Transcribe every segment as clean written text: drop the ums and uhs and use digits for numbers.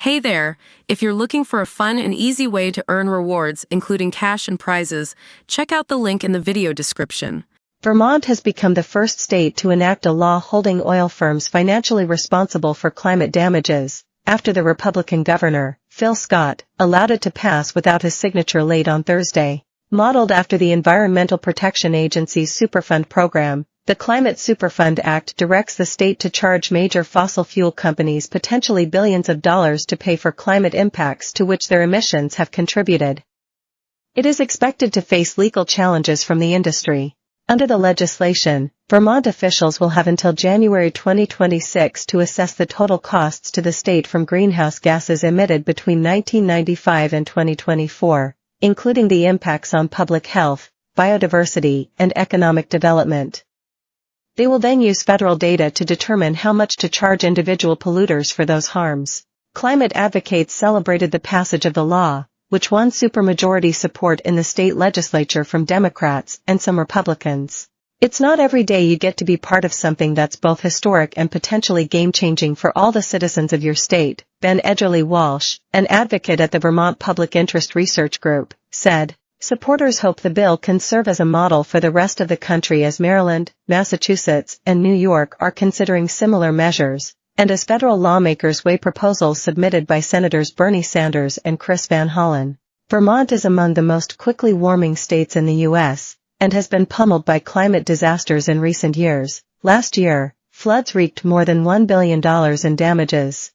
Hey there! If you're looking for a fun and easy way to earn rewards, including cash and prizes, check out the link in the video description. Vermont has become the first state to enact a law holding oil firms financially responsible for climate damages, after the Republican governor, Phil Scott, allowed it to pass without his signature late on Thursday. Modeled after the Environmental Protection Agency's Superfund program, the Climate Superfund Act directs the state to charge major fossil fuel companies potentially billions of dollars to pay for climate impacts to which their emissions have contributed. It is expected to face legal challenges from the industry. Under the legislation, Vermont officials will have until January 2026 to assess the total costs to the state from greenhouse gases emitted between 1995 and 2024, including the impacts on public health, biodiversity, and economic development. They will then use federal data to determine how much to charge individual polluters for those harms. Climate advocates celebrated the passage of the law, which won supermajority support in the state legislature from Democrats and some Republicans. It's not every day you get to be part of something that's both historic and potentially game-changing for all the citizens of your state, Ben Edgerly-Walsh, an advocate at the Vermont Public Interest Research Group, said. Supporters hope the bill can serve as a model for the rest of the country as Maryland, Massachusetts, and New York are considering similar measures, and as federal lawmakers weigh proposals submitted by Senators Bernie Sanders and Chris Van Hollen. Vermont is among the most quickly warming states in the U.S., and has been pummeled by climate disasters in recent years. Last year, floods wreaked more than $1 billion in damages.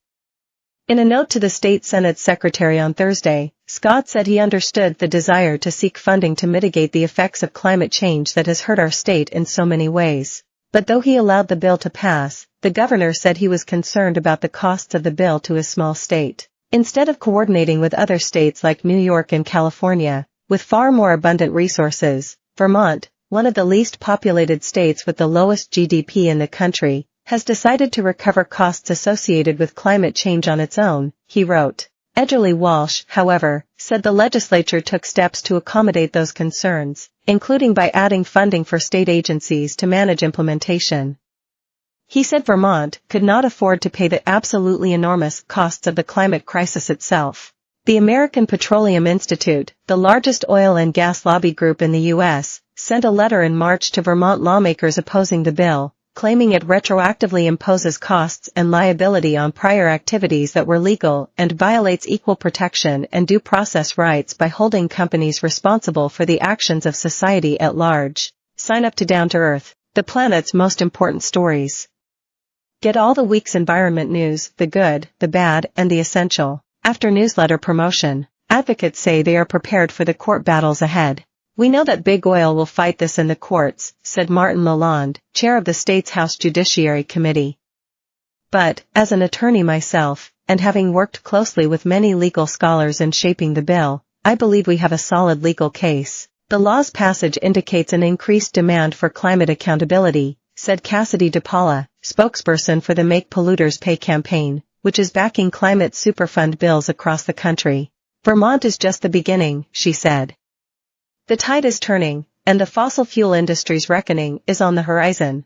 In a note to the state Senate secretary on Thursday, Scott said he understood the desire to seek funding to mitigate the effects of climate change that has hurt our state in so many ways. But though he allowed the bill to pass, the governor said he was concerned about the costs of the bill to his small state. Instead of coordinating with other states like New York and California, with far more abundant resources, Vermont, one of the least populated states with the lowest GDP in the country, has decided to recover costs associated with climate change on its own, he wrote. Edgerly-Walsh, however, said the legislature took steps to accommodate those concerns, including by adding funding for state agencies to manage implementation. He said Vermont could not afford to pay the absolutely enormous costs of the climate crisis itself. The American Petroleum Institute, the largest oil and gas lobby group in the U.S., sent a letter in March to Vermont lawmakers opposing the bill, claiming it retroactively imposes costs and liability on prior activities that were legal and violates equal protection and due process rights by holding companies responsible for the actions of society at large. Sign up to Down to Earth, the planet's most important stories. Get all the week's environment news, the good, the bad, and the essential. After newsletter promotion, advocates say they are prepared for the court battles ahead. We know that Big Oil will fight this in the courts, said Martin Lalonde, chair of the state's House Judiciary Committee. But, as an attorney myself, and having worked closely with many legal scholars in shaping the bill, I believe we have a solid legal case. The law's passage indicates an increased demand for climate accountability, said Cassidy DePaula, spokesperson for the Make Polluters Pay campaign, which is backing climate superfund bills across the country. Vermont is just the beginning, she said. The tide is turning, and the fossil fuel industry's reckoning is on the horizon.